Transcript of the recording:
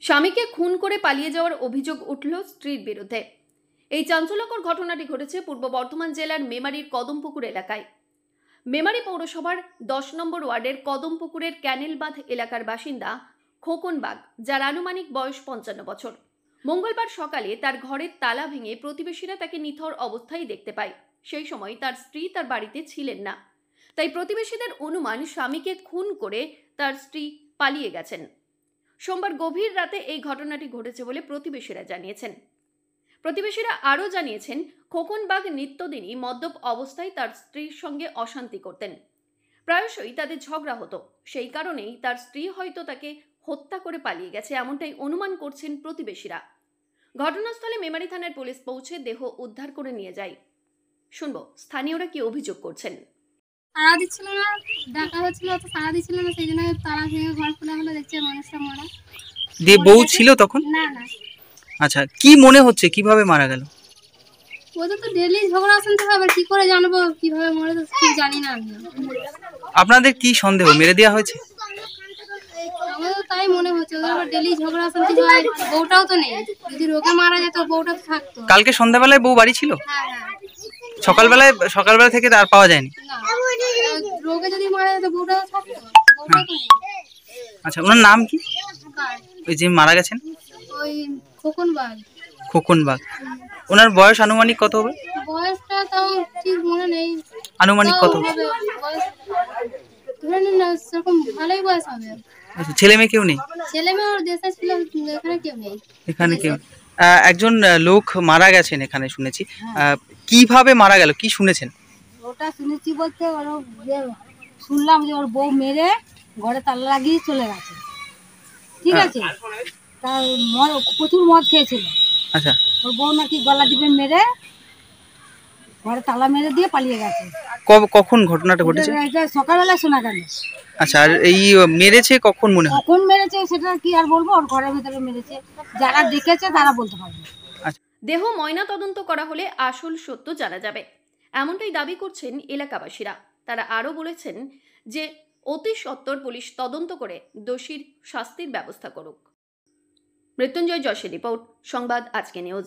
স্বামীকে খুন করে পালিয়ে যাওয়ার অভিযোগ উঠল স্ত্রীর বিরুদ্ধে। এই চাঞ্চল্যকর ঘটনাটি ঘটেছে পূর্ব বর্ধমান জেলার মেমারির কদমপুকুর এলাকায়। মেমারি পৌরসভার 10 নম্বর ওয়ার্ডের কদমপুকুরের ক্যানেল বাঁধ এলাকার বাসিন্দা খোকন বাগ, যার আনুমানিক বয়স 55 বছর। মঙ্গলবার সকালে তার ঘরের তালা ভেঙে প্রতিবেশীরা তাকে নিথর অবস্থায় দেখতে পায়। সেই সময় তার স্ত্রী তার বাড়িতে ছিলেন না, তাই প্রতিবেশীদের অনুমান স্বামীকে খুন করে তার স্ত্রী পালিয়ে গেছেন। সোমবার গভীর রাতে এই ঘটনাটি ঘটেছে বলে প্রতিবেশীরা জানিয়েছেন। প্রতিবেশীরা আরও জানিয়েছেন, খোকন বাগ নিত্যদিনই মদ্যপ অবস্থায় তার স্ত্রীর সঙ্গে অশান্তি করতেন। প্রায়শই তাদের ঝগড়া হতো, সেই কারণেই তার স্ত্রী হয়তো তাকে হত্যা করে পালিয়ে গেছে, এমনটাই অনুমান করছেন প্রতিবেশীরা। ঘটনাস্থলে মেমারি থানার পুলিশ পৌঁছে দেহ উদ্ধার করে নিয়ে যায়। শুনবো স্থানীয়রা কি অভিযোগ করছেন। তারা দিচ্ছিল না, ডাকা হচ্ছিল তো তারা দিচ্ছিল না, সেই জন্য তারা ভেঙে ঘর খোলা হলো, দেখছে মানুষটা মারা। দিয়ে বউ ছিল তখন? না না, আচ্ছা, কি মনে হচ্ছে কিভাবে মারা গেল? ওদের তো ডেলি ঝগড়া শুনতে হবে, কি করে জানবো কিভাবে মরে, তো ঠিক জানি না আমি। আপনাদের কি সন্দেহ, মেরে দেওয়া হয়েছে? আমাদের তাই মনে হচ্ছে, ওদের আবার ডেলি ঝগড়া শুনতে হয়। বউটাও তো নেই, যদি রোগে মারা যেত বউটা তো থাকতো। কালকে সন্ধ্যাবেলায় বউ বাড়ি ছিল? হ্যাঁ হ্যাঁ। সকালবেলা থেকে আর পাওয়া যায়নি? না, রোগে যদি মারা যেত বউটাও থাকতো, বউটা তো নেই। আচ্ছা, ওনার নাম কি? কার? ওই যে মারা গেছেন ওই খোকন বাগ। খোকন বাগ। ওনার বয়স আনুমানিক কত হবে? বয়সটা তাও ঠিক মনে নেই। আনুমানিক তাও কত? হবে বয়স, ধরে নিন না সেরকম ভালোই বয়স হবে। আচ্ছা, ছেলে মেয়ে কেউ নেই? ছেলে মেয়ে ওর দেশে ছিল, এখানে কেউ নেই। এখানে কেউ? একজন লোক মারা গেছেন এখানে শুনেছি। কিভাবে মারা গেল, কি শুনেছেন? ওটা শুনেছি বলতে যে শুনলাম যে ওর বউ মেরে ঘরে তালা লাগিয়ে চলে গেছে, ঠিক আছে। তার প্রচুর মদ খেয়েছিল। আচ্ছা, ওর বউ নাকি গলা টিপে মেরে ঘরে তালা মেরে দিয়ে পালিয়ে গেছে। কখন ঘটনাটা ঘটেছে? এটা সকালবেলা শোনা গেল। আচ্ছা, আর এই মেরেছে কখন মনে হয়? কখন মেরেছে সেটা কি আর বলবো, ওর ঘরের ভেতরে মেরেছে, যারা দেখেছে তারা বলতে পারবে। দেহ ময়না তদন্ত করা হলে আসল সত্য জানা যাবে, এমনটাই দাবি করছেন এলাকাবাসীরা। তারা আরও বলেছেন যে অতি সত্বর পুলিশ তদন্ত করে দোষীর শাস্তির ব্যবস্থা করুক। মৃত্যুঞ্জয় যশের রিপোর্ট, সংবাদ আজকে নিউজ।